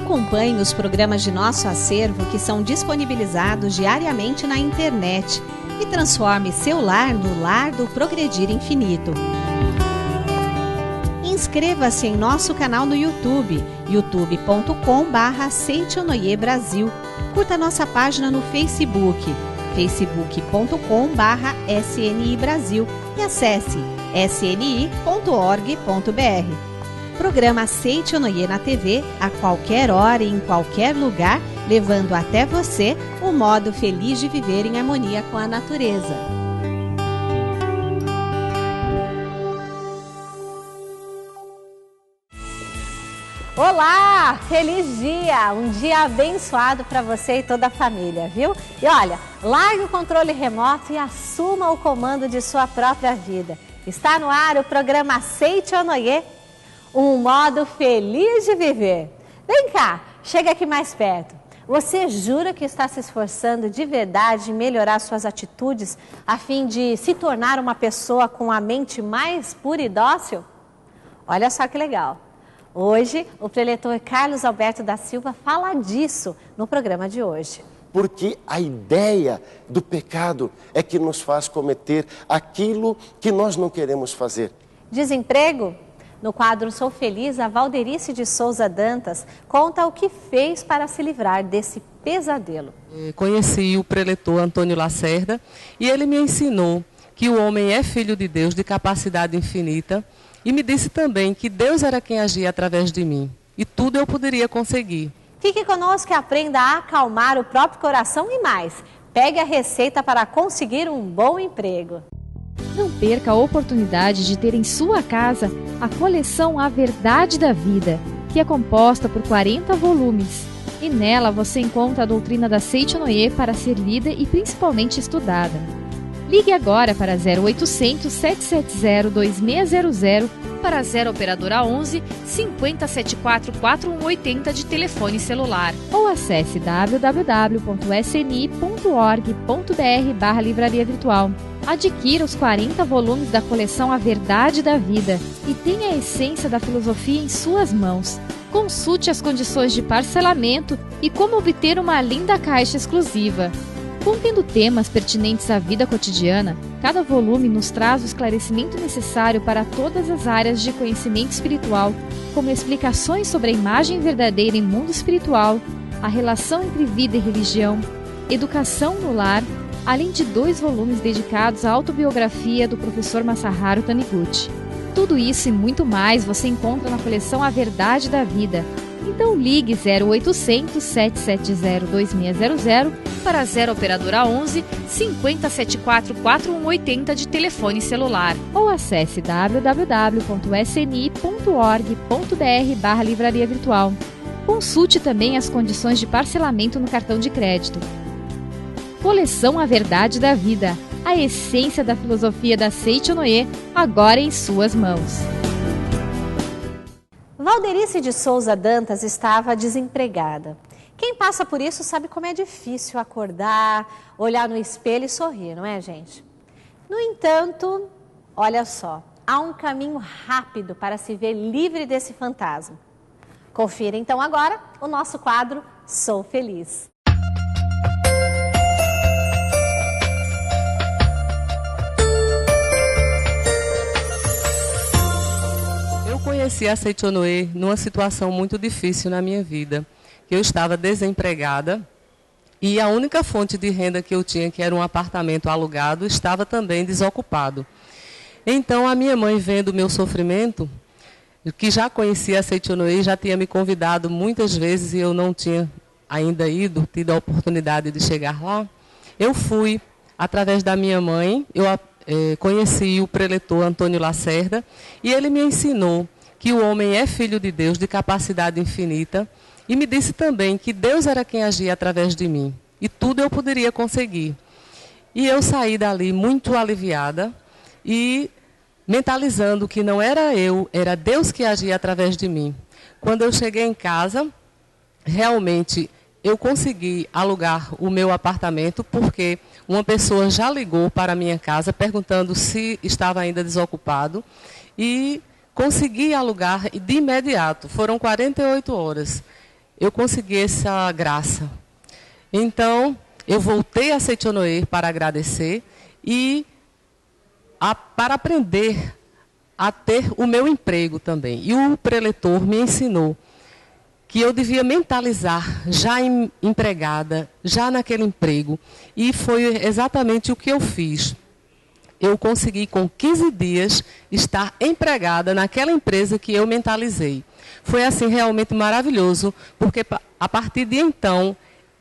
Acompanhe os programas de nosso acervo que são disponibilizados diariamente na internet e transforme seu lar no lar do Progredir Infinito. Inscreva-se em nosso canal no YouTube, youtube.com/Seitonoi Brasil. Curta nossa página no Facebook, facebook.com/SNI Brasil e acesse sni.org.br. Programa Seitonoi na TV a qualquer hora e em qualquer lugar, levando até você o modo feliz de viver em harmonia com a natureza. Olá! Feliz dia! Um dia abençoado para você e toda a família, viu? E olha, largue o controle remoto e assuma o comando de sua própria vida. Está no ar o programa Seitonoi, um modo feliz de viver. Vem cá, chega aqui mais perto. Você jura que está se esforçando de verdade em melhorar suas atitudes a fim de se tornar uma pessoa com a mente mais pura e dócil? Olha só que legal. Hoje, o preletor Carlos Alberto da Silva fala disso no programa de hoje. Porque a ideia do pecado é que nos faz cometer aquilo que nós não queremos fazer. Desemprego? No quadro Sou Feliz, a Valderice de Souza Dantas conta o que fez para se livrar desse pesadelo. Conheci o preletor Antônio Lacerda e ele me ensinou que o homem é filho de Deus de capacidade infinita e me disse também que Deus era quem agia através de mim e tudo eu poderia conseguir. Fique conosco e aprenda a acalmar o próprio coração e mais. Pegue a receita para conseguir um bom emprego. Não perca a oportunidade de ter em sua casa a coleção A Verdade da Vida, que é composta por 40 volumes. E nela você encontra a doutrina da Seitonoi para ser lida e principalmente estudada. Ligue agora para 0800 770 2600 para 0 operadora 11 5074 4180 de telefone celular ou acesse www.sni.org.br/livraria virtual. Adquira os 40 volumes da coleção A Verdade da Vida e tenha a essência da filosofia em suas mãos. Consulte as condições de parcelamento e como obter uma linda caixa exclusiva. Contendo temas pertinentes à vida cotidiana, cada volume nos traz o esclarecimento necessário para todas as áreas de conhecimento espiritual, como explicações sobre a imagem verdadeira em mundo espiritual, a relação entre vida e religião, educação no lar, além de 2 volumes dedicados à autobiografia do professor Masaharu Taniguchi. Tudo isso e muito mais você encontra na coleção A Verdade da Vida. Então ligue 0800 770 2600 para 0 operadora 11 5074 4180 de telefone celular ou acesse www.sni.org.br/livraria virtual. Consulte também as condições de parcelamento no cartão de crédito. Coleção A Verdade da Vida, a essência da filosofia da Seitonoi, agora em suas mãos. Valderice de Souza Dantas estava desempregada. Quem passa por isso sabe como é difícil acordar, olhar no espelho e sorrir, não é, gente? No entanto, olha só, há um caminho rápido para se ver livre desse fantasma. Confira então agora o nosso quadro Sou Feliz. Eu conheci a Seitonoi numa situação muito difícil na minha vida. Eu estava desempregada e a única fonte de renda que eu tinha, que era um apartamento alugado, estava também desocupado. Então a minha mãe, vendo o meu sofrimento, que já conhecia a Seitonoi, já tinha me convidado muitas vezes e eu não tinha ainda tido a oportunidade de chegar lá, eu fui, através da minha mãe, conheci o preletor Antônio Lacerda e ele me ensinou que o homem é filho de Deus de capacidade infinita e me disse também que Deus era quem agia através de mim e tudo eu poderia conseguir. E eu saí dali muito aliviada e mentalizando que não era eu, era Deus que agia através de mim. Quando eu cheguei em casa, realmente eu consegui alugar o meu apartamento porque uma pessoa já ligou para a minha casa perguntando se estava ainda desocupado e consegui alugar de imediato. Foram 48 horas. eu consegui essa graça. Então, eu voltei a Seitonoye para agradecer e para aprender a ter o meu emprego também. E o preletor me ensinou que eu devia mentalizar já empregada, já naquele emprego. E foi exatamente o que eu fiz. Eu consegui, com 15 dias, estar empregada naquela empresa que eu mentalizei. Foi assim realmente maravilhoso, porque a partir de então,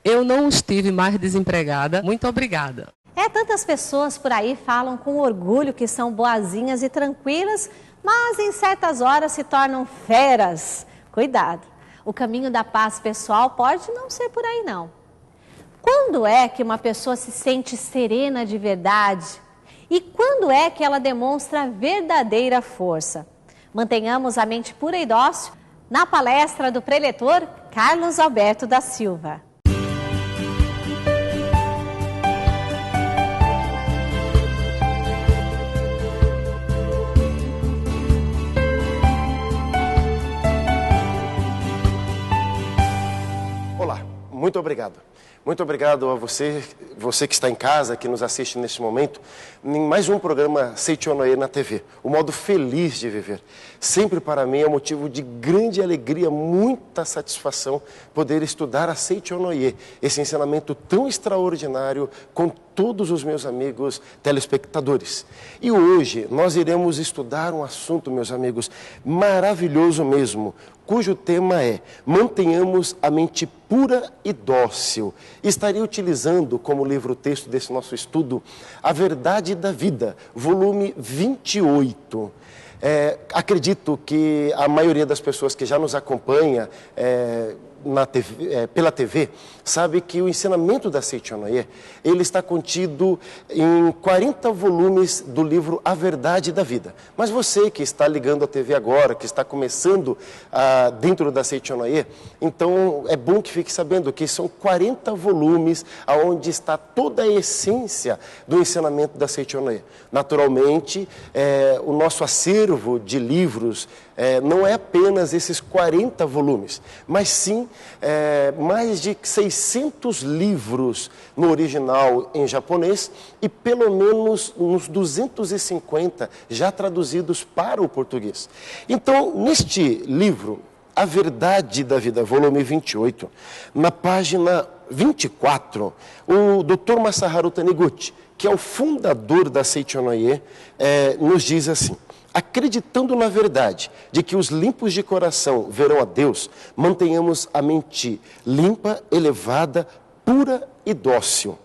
eu não estive mais desempregada. Muito obrigada. Tantas pessoas por aí falam com orgulho que são boazinhas e tranquilas, mas em certas horas se tornam feras. Cuidado, o caminho da paz pessoal pode não ser por aí não. Quando é que uma pessoa se sente serena de verdade? E quando é que ela demonstra verdadeira força? Mantenhamos a mente pura e dócil na palestra do preletor Carlos Alberto da Silva. Olá, muito obrigado. Muito obrigado a você que está em casa, que nos assiste neste momento, em mais um programa Seitonoye na TV, o modo feliz de viver. Sempre para mim é motivo de grande alegria, muita satisfação poder estudar a Seitonoye, esse ensinamento tão extraordinário com todos os meus amigos telespectadores. E hoje nós iremos estudar um assunto, meus amigos, maravilhoso mesmo, cujo tema é mantenhamos a mente pura e dócil. Estarei utilizando como livro-texto desse nosso estudo A Verdade da Vida, volume 28. Acredito que a maioria das pessoas que já nos acompanha pela TV, sabe que o ensinamento da Seitonoye, ele está contido em 40 volumes do livro A Verdade da Vida. Mas você que está ligando a TV agora, que está começando dentro da Seitonoye, então é bom que fique sabendo que são 40 volumes onde está toda a essência do ensinamento da Seitonoye. Naturalmente, o nosso acervo de livros não é apenas esses 40 volumes, mas sim mais de 600 livros no original em japonês e pelo menos uns 250 já traduzidos para o português. Então, neste livro, A Verdade da Vida, volume 28, na página 24, o Dr. Masaharu Taniguchi, que é o fundador da Seitonoye, nos diz assim: acreditando na verdade de que os limpos de coração verão a Deus, mantenhamos a mente limpa, elevada, pura e dócil.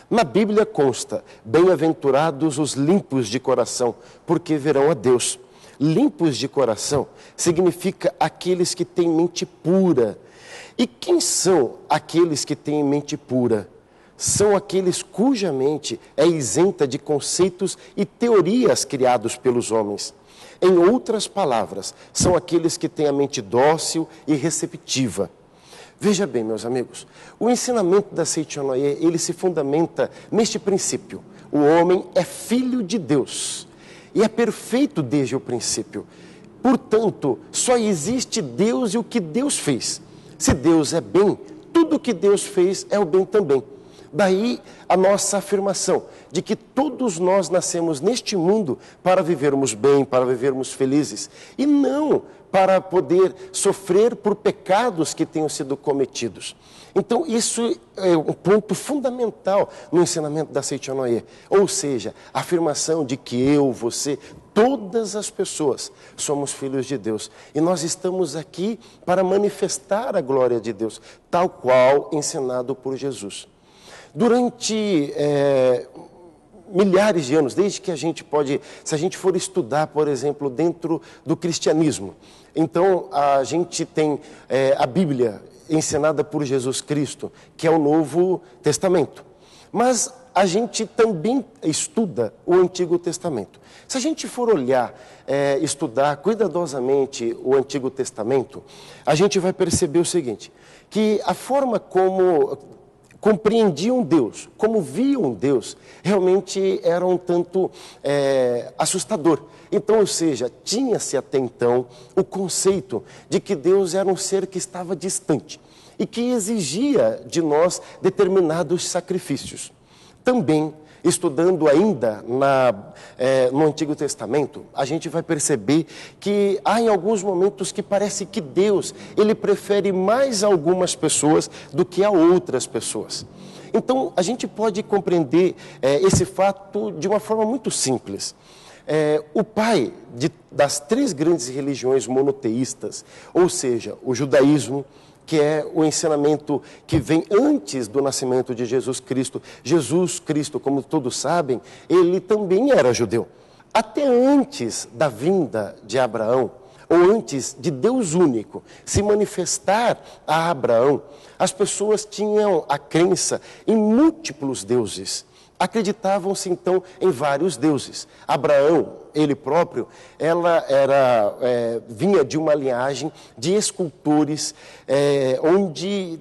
Na Bíblia consta, bem-aventurados os limpos de coração, porque verão a Deus. Limpos de coração significa aqueles que têm mente pura. E quem são aqueles que têm mente pura? São aqueles cuja mente é isenta de conceitos e teorias criados pelos homens. Em outras palavras, são aqueles que têm a mente dócil e receptiva. Veja bem, meus amigos, o ensinamento da Seitonoye, ele se fundamenta neste princípio. O homem é filho de Deus e é perfeito desde o princípio. Portanto, só existe Deus e o que Deus fez. Se Deus é bem, tudo o que Deus fez é o bem também. Daí a nossa afirmação de que todos nós nascemos neste mundo para vivermos bem, para vivermos felizes, e não para poder sofrer por pecados que tenham sido cometidos. Então isso é um ponto fundamental no ensinamento da Seitonoye, ou seja, a afirmação de que eu, você, todas as pessoas somos filhos de Deus. E nós estamos aqui para manifestar a glória de Deus, tal qual ensinado por Jesus. Durante milhares de anos, desde que a gente pode, se a gente for estudar, por exemplo, dentro do cristianismo, então a gente tem a Bíblia ensinada por Jesus Cristo, que é o Novo Testamento. Mas a gente também estuda o Antigo Testamento. Se a gente for olhar, estudar cuidadosamente o Antigo Testamento, a gente vai perceber o seguinte, que a forma como compreendiam Deus, como viam Deus, realmente era um tanto assustador. Então, ou seja, tinha-se até então o conceito de que Deus era um ser que estava distante e que exigia de nós determinados sacrifícios. Também, estudando ainda no Antigo Testamento, a gente vai perceber que há em alguns momentos que parece que Deus, ele prefere mais algumas pessoas do que a outras pessoas. Então, a gente pode compreender esse fato de uma forma muito simples. O pai das três grandes religiões monoteístas, ou seja, o judaísmo, que é o ensinamento que vem antes do nascimento de Jesus Cristo. Jesus Cristo, como todos sabem, ele também era judeu. Até antes da vinda de Abraão, ou antes de Deus único se manifestar a Abraão, as pessoas tinham a crença em múltiplos deuses. Acreditavam-se então em vários deuses. Abraão, ele próprio, vinha de uma linhagem de escultores, onde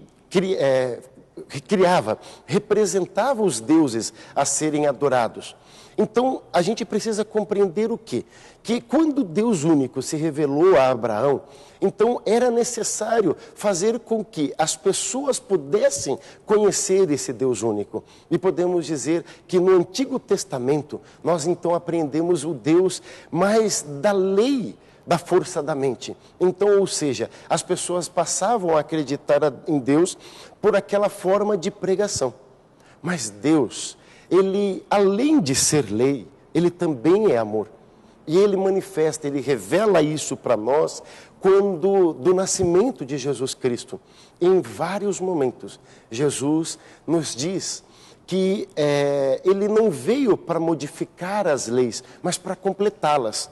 representava os deuses a serem adorados. Então, a gente precisa compreender o quê? Que quando Deus único se revelou a Abraão, então era necessário fazer com que as pessoas pudessem conhecer esse Deus único. E podemos dizer que no Antigo Testamento, nós então aprendemos o Deus mais da lei, da força da mente. Então, ou seja, as pessoas passavam a acreditar em Deus por aquela forma de pregação. Mas Deus, ele, além de ser lei, ele também é amor. E ele manifesta, ele revela isso para nós quando do nascimento de Jesus Cristo. Em vários momentos, Jesus nos diz que ele não veio para modificar as leis, mas para completá-las.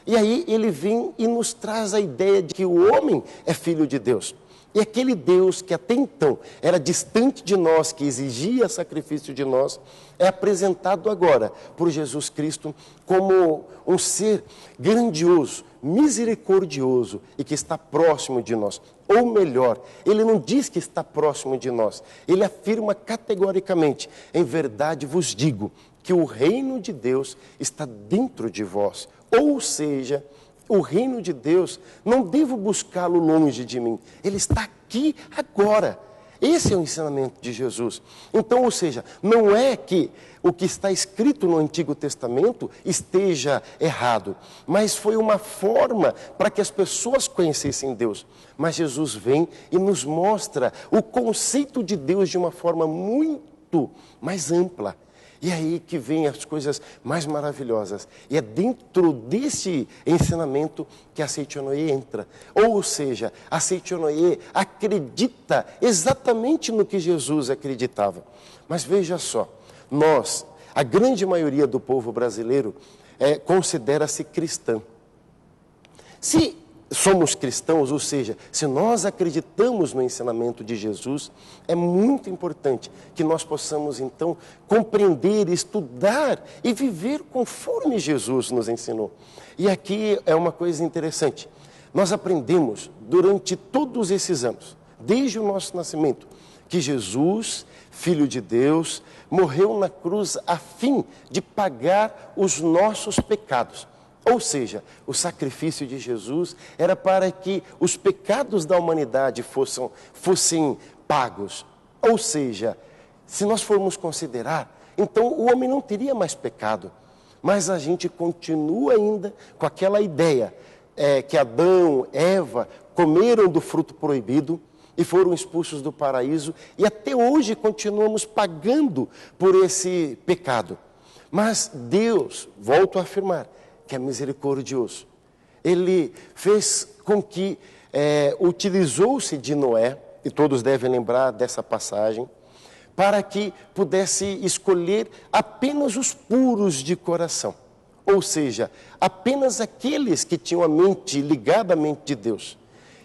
E aí ele vem e nos traz a ideia de que o homem é filho de Deus. E aquele Deus que até então era distante de nós, que exigia sacrifício de nós, é apresentado agora por Jesus Cristo como um ser grandioso, misericordioso e que está próximo de nós. Ou melhor, ele não diz que está próximo de nós, ele afirma categoricamente: em verdade vos digo que o reino de Deus está dentro de vós. Ou seja, o reino de Deus, não devo buscá-lo longe de mim. Ele está aqui agora. Esse é o ensinamento de Jesus. Então, ou seja, não é que o que está escrito no Antigo Testamento esteja errado, mas foi uma forma para que as pessoas conhecessem Deus. Mas Jesus vem e nos mostra o conceito de Deus de uma forma muito mais ampla. E é aí que vem as coisas mais maravilhosas. E é dentro desse ensinamento que a Seichonoye entra. Ou seja, a Seichonoye acredita exatamente no que Jesus acreditava. Mas veja só, nós, a grande maioria do povo brasileiro, considera-se cristã. Se somos cristãos, ou seja, se nós acreditamos no ensinamento de Jesus, é muito importante que nós possamos então compreender, estudar e viver conforme Jesus nos ensinou. E aqui é uma coisa interessante. Nós aprendemos durante todos esses anos, desde o nosso nascimento, que Jesus, Filho de Deus, morreu na cruz a fim de pagar os nossos pecados. Ou seja, o sacrifício de Jesus era para que os pecados da humanidade fossem pagos. Ou seja, se nós formos considerar, então o homem não teria mais pecado. Mas a gente continua ainda com aquela ideia que Adão, Eva comeram do fruto proibido e foram expulsos do paraíso. E até hoje continuamos pagando por esse pecado. Mas Deus, volto a afirmar, que é misericordioso. Ele fez com que utilizou-se de Noé, e todos devem lembrar dessa passagem, para que pudesse escolher apenas os puros de coração. Ou seja, apenas aqueles que tinham a mente ligada à mente de Deus.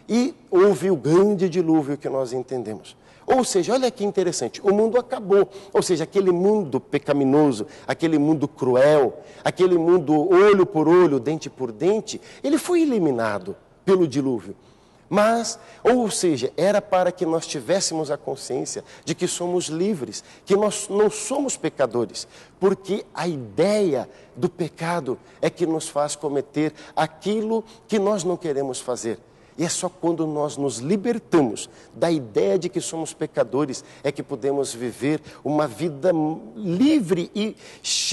E houve o grande dilúvio que nós entendemos. Ou seja, olha que interessante, o mundo acabou. Ou seja, aquele mundo pecaminoso, aquele mundo cruel, aquele mundo olho por olho, dente por dente, ele foi eliminado pelo dilúvio. Ou seja, era para que nós tivéssemos a consciência de que somos livres, que nós não somos pecadores, porque a ideia do pecado é que nos faz cometer aquilo que nós não queremos fazer. E é só quando nós nos libertamos da ideia de que somos pecadores é que podemos viver uma vida livre e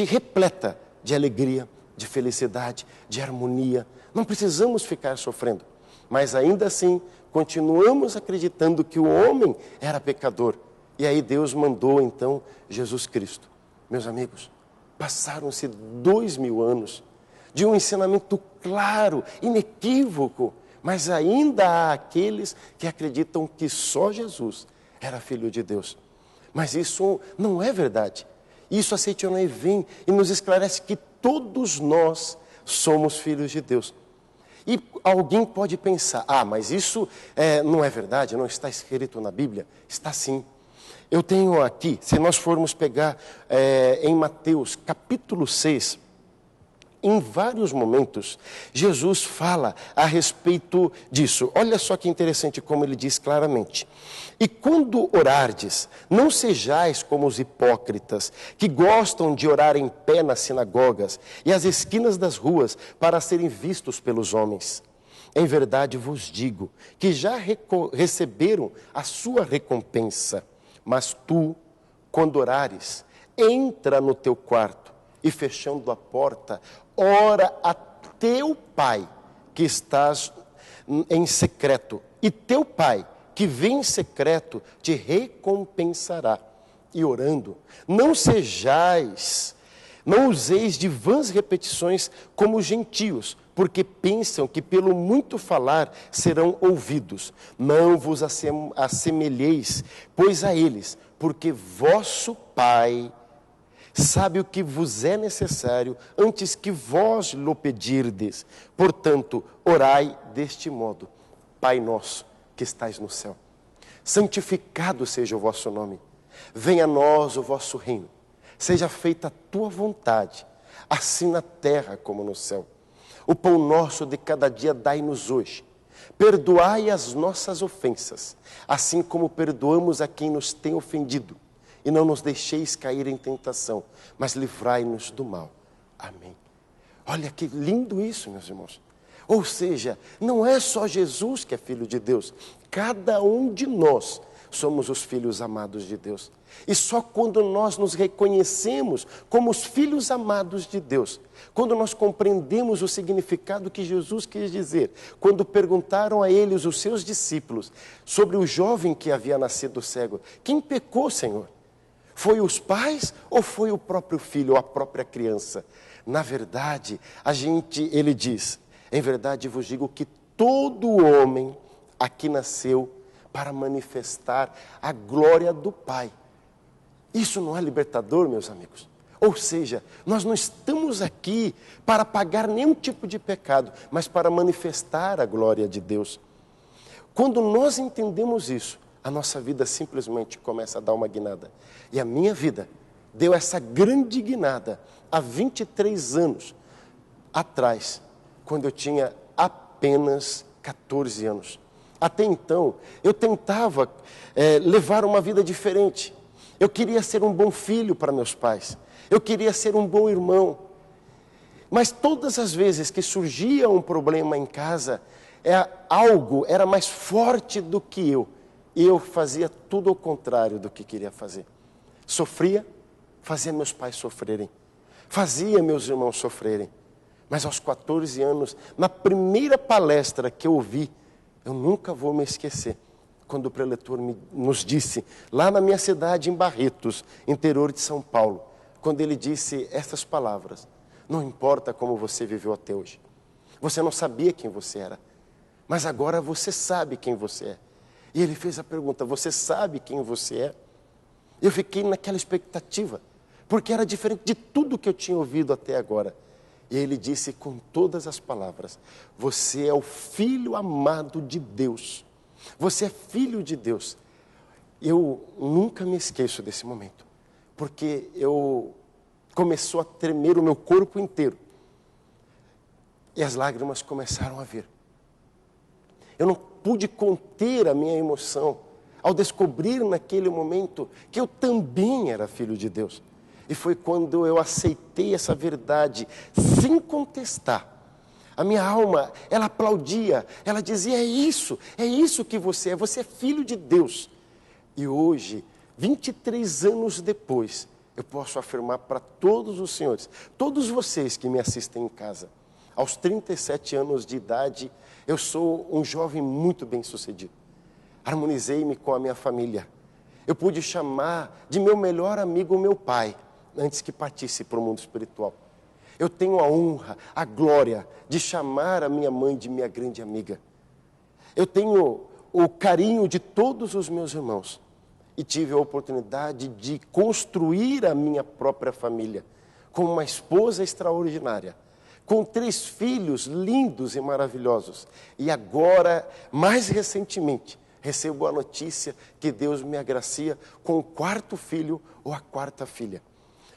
repleta de alegria, de felicidade, de harmonia. Não precisamos ficar sofrendo. Mas ainda assim, continuamos acreditando que o homem era pecador. E aí Deus mandou então Jesus Cristo. Meus amigos, passaram-se 2000 anos de um ensinamento claro, inequívoco, mas ainda há aqueles que acreditam que só Jesus era filho de Deus. Mas isso não é verdade. Isso a Seitonai vem e nos esclarece que todos nós somos filhos de Deus. E alguém pode pensar, mas isso não é verdade, não está escrito na Bíblia. Está sim. Eu tenho aqui, se nós formos pegar em Mateus capítulo 6, em vários momentos, Jesus fala a respeito disso. Olha só que interessante como ele diz claramente. E quando orardes, não sejais como os hipócritas, que gostam de orar em pé nas sinagogas e às esquinas das ruas para serem vistos pelos homens. Em verdade vos digo que já receberam a sua recompensa. Mas tu, quando orares, entra no teu quarto e fechando a porta, ora a teu pai que estás em secreto, e teu pai que vem em secreto te recompensará. E orando, não useis de vãs repetições como os gentios, porque pensam que pelo muito falar serão ouvidos. Não vos assemelheis, pois a eles, porque vosso Pai sabe o que vos é necessário antes que vós lhe pedirdes. Portanto, orai deste modo: Pai nosso que estais no céu, santificado seja o vosso nome. Venha a nós o vosso reino. Seja feita a tua vontade, assim na terra como no céu. O pão nosso de cada dia dai-nos hoje. Perdoai as nossas ofensas, assim como perdoamos a quem nos tem ofendido. E não nos deixeis cair em tentação, mas livrai-nos do mal. Amém. Olha que lindo isso, meus irmãos. Ou seja, não é só Jesus que é filho de Deus. Cada um de nós somos os filhos amados de Deus. E só quando nós nos reconhecemos como os filhos amados de Deus, quando nós compreendemos o significado que Jesus quis dizer, quando perguntaram a ele, os seus discípulos, sobre o jovem que havia nascido cego: quem pecou, Senhor? Foi os pais ou foi o próprio filho ou a própria criança? Na verdade, ele diz: em verdade vos digo que todo homem aqui nasceu para manifestar a glória do Pai. Isso não é libertador, meus amigos? Ou seja, nós não estamos aqui para pagar nenhum tipo de pecado, mas para manifestar a glória de Deus. Quando nós entendemos isso, a nossa vida simplesmente começa a dar uma guinada. E a minha vida deu essa grande guinada há 23 anos atrás, quando eu tinha apenas 14 anos. Até então, eu tentava levar uma vida diferente. Eu queria ser um bom filho para meus pais. Eu queria ser um bom irmão. Mas todas as vezes que surgia um problema em casa, algo era mais forte do que eu. E eu fazia tudo ao contrário do que queria fazer. Sofria, fazia meus pais sofrerem. Fazia meus irmãos sofrerem. Mas aos 14 anos, na primeira palestra que eu ouvi, eu nunca vou me esquecer, quando o preletor nos disse, lá na minha cidade, em Barretos, interior de São Paulo, quando ele disse estas palavras: não importa como você viveu até hoje, você não sabia quem você era, mas agora você sabe quem você é. E ele fez a pergunta: você sabe quem você é? Eu fiquei naquela expectativa, porque era diferente de tudo que eu tinha ouvido até agora. E ele disse com todas as palavras: você é o filho amado de Deus. Você é filho de Deus. Eu nunca me esqueço desse momento, porque começou a tremer o meu corpo inteiro. E as lágrimas começaram a vir. Eu não pude conter a minha emoção ao descobrir naquele momento que eu também era filho de Deus. E foi quando eu aceitei essa verdade sem contestar. A minha alma, ela aplaudia, ela dizia, é isso que você é filho de Deus. E hoje, 23 anos depois, eu posso afirmar para todos os senhores, todos vocês que me assistem em casa, aos 37 anos de idade, eu sou um jovem muito bem-sucedido. Harmonizei-me com a minha família. Eu pude chamar de meu melhor amigo o meu pai, antes que partisse para o mundo espiritual. Eu tenho a honra, a glória de chamar a minha mãe de minha grande amiga. Eu tenho o carinho de todos os meus irmãos. E tive a oportunidade de construir a minha própria família com uma esposa extraordinária, com 3 filhos lindos e maravilhosos. E agora, mais recentemente, recebo a notícia que Deus me agracia com o 4º filho ou a 4ª filha.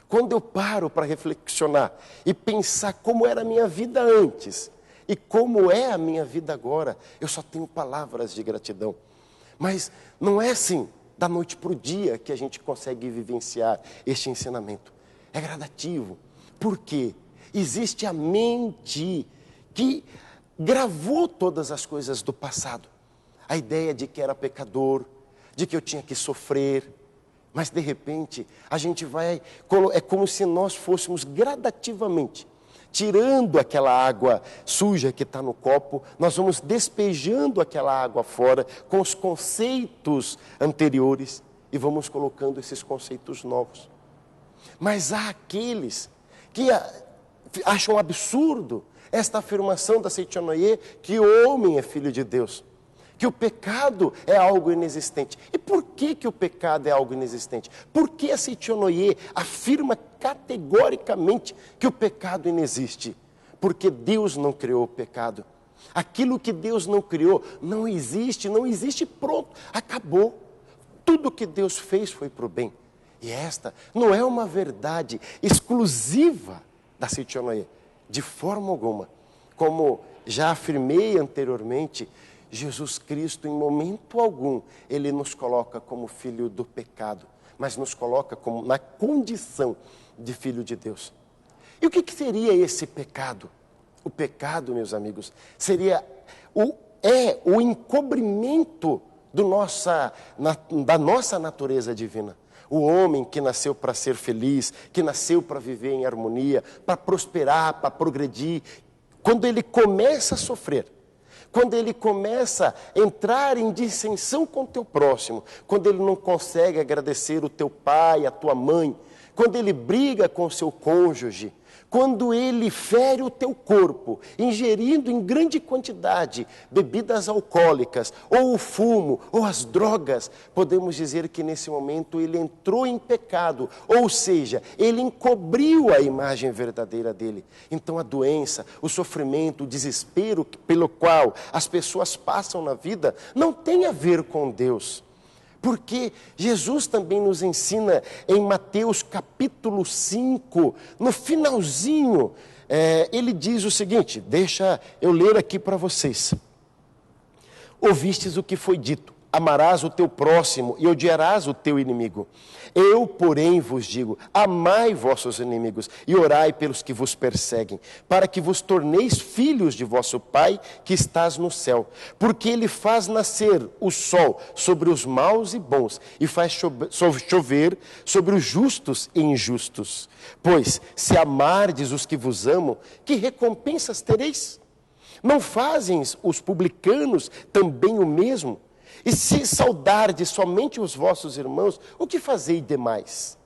Quando eu paro para reflexionar e pensar como era a minha vida antes e como é a minha vida agora, eu só tenho palavras de gratidão. Mas não é assim, da noite para o dia, que a gente consegue vivenciar este ensinamento. É gradativo, porque existe a mente que gravou todas as coisas do passado. A ideia de que era pecador, de que eu tinha que sofrer. Mas de repente, a gente é como se nós fôssemos gradativamente, tirando aquela água suja que está no copo, nós vamos despejando aquela água fora com os conceitos anteriores e vamos colocando esses conceitos novos. Mas há aqueles que acham absurdo esta afirmação da Seitianoye que o homem é filho de Deus. Que o pecado é algo inexistente. E por que o pecado é algo inexistente? Por que a Seitianoye afirma categoricamente que o pecado inexiste? Porque Deus não criou o pecado. Aquilo que Deus não criou não existe, pronto, acabou. Tudo que Deus fez foi para o bem. E esta não é uma verdade exclusiva da Seitianoye, de forma alguma. Como já afirmei anteriormente, Jesus Cristo, em momento algum, Ele nos coloca como filho do pecado, mas nos coloca como na condição de filho de Deus. E o que seria esse pecado? O pecado, meus amigos, seria o encobrimento da nossa natureza divina. O homem que nasceu para ser feliz, que nasceu para viver em harmonia, para prosperar, para progredir, quando ele começa a sofrer, quando ele começa a entrar em dissensão com o teu próximo, quando ele não consegue agradecer o teu pai, a tua mãe, quando ele briga com o seu cônjuge, quando ele fere o teu corpo, ingerindo em grande quantidade bebidas alcoólicas, ou o fumo, ou as drogas, podemos dizer que nesse momento ele entrou em pecado, ou seja, ele encobriu a imagem verdadeira dele. Então a doença, o sofrimento, o desespero pelo qual as pessoas passam na vida, não tem a ver com Deus. Porque Jesus também nos ensina em Mateus capítulo 5, no finalzinho, ele diz o seguinte, deixa eu ler aqui para vocês. Ouvistes o que foi dito, amarás o teu próximo e odiarás o teu inimigo. Eu, porém, vos digo, amai vossos inimigos e orai pelos que vos perseguem, para que vos torneis filhos de vosso Pai que estás no céu. Porque Ele faz nascer o sol sobre os maus e bons, e faz chover sobre os justos e injustos. Pois, se amardes os que vos amam, que recompensas tereis? Não fazem os publicanos também o mesmo? E se saudardes somente os vossos irmãos, o que fazei demais?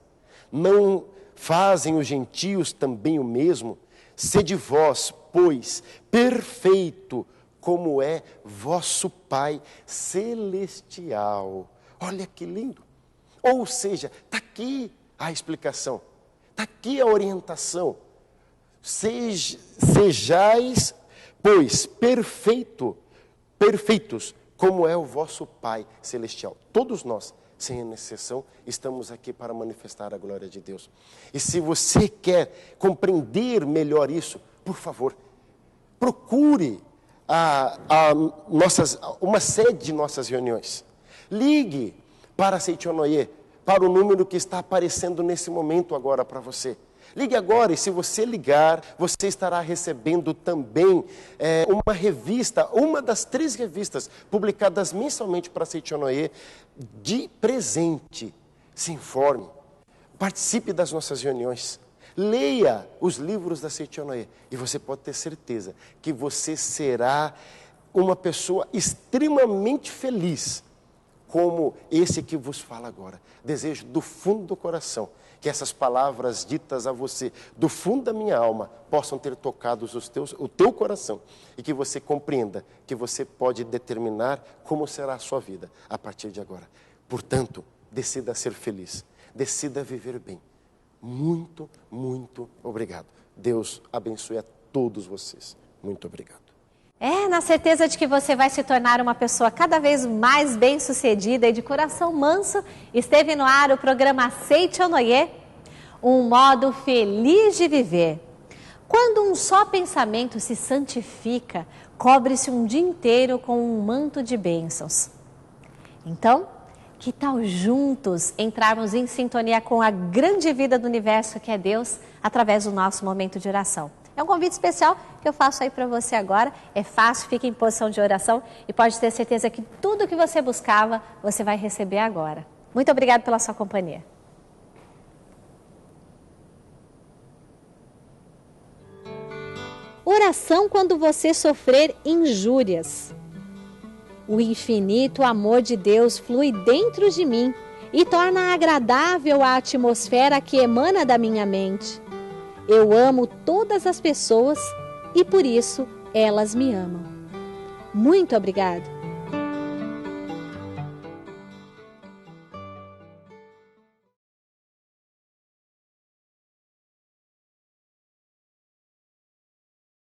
Não fazem os gentios também o mesmo? Sede vós, pois, perfeito, como é vosso Pai celestial. Olha que lindo. Ou seja, está aqui a explicação, está aqui a orientação. Sejais, pois, perfeitos, como é o vosso Pai celestial. Todos nós, sem exceção, estamos aqui para manifestar a glória de Deus. E se você quer compreender melhor isso, por favor, procure uma sede de nossas reuniões. Ligue para a Seichonoye, para o número que está aparecendo nesse momento agora para você. Ligue agora, e se você ligar, você estará recebendo também uma revista, uma das 3 revistas publicadas mensalmente para a Seichonoye de presente. Se informe, participe das nossas reuniões, leia os livros da Seichonoye e você pode ter certeza que você será uma pessoa extremamente feliz, como esse que vos fala agora. Desejo do fundo do coração que essas palavras ditas a você, do fundo da minha alma, possam ter tocado o teu coração e que você compreenda que você pode determinar como será a sua vida a partir de agora. Portanto, decida ser feliz, decida viver bem. Muito, muito obrigado. Deus abençoe a todos vocês. Muito obrigado. Na certeza de que você vai se tornar uma pessoa cada vez mais bem-sucedida e de coração manso, esteve no ar o programa Seichonoye, um modo feliz de viver. Quando um só pensamento se santifica, cobre-se um dia inteiro com um manto de bênçãos. Então, que tal juntos entrarmos em sintonia com a grande vida do universo que é Deus, através do nosso momento de oração? É um convite especial que eu faço aí para você agora. É fácil, fica em posição de oração e pode ter certeza que tudo que você buscava, você vai receber agora. Muito obrigada pela sua companhia. Oração quando você sofrer injúrias. O infinito amor de Deus flui dentro de mim e torna agradável a atmosfera que emana da minha mente. Eu amo todas as pessoas e por isso elas me amam. Muito obrigado.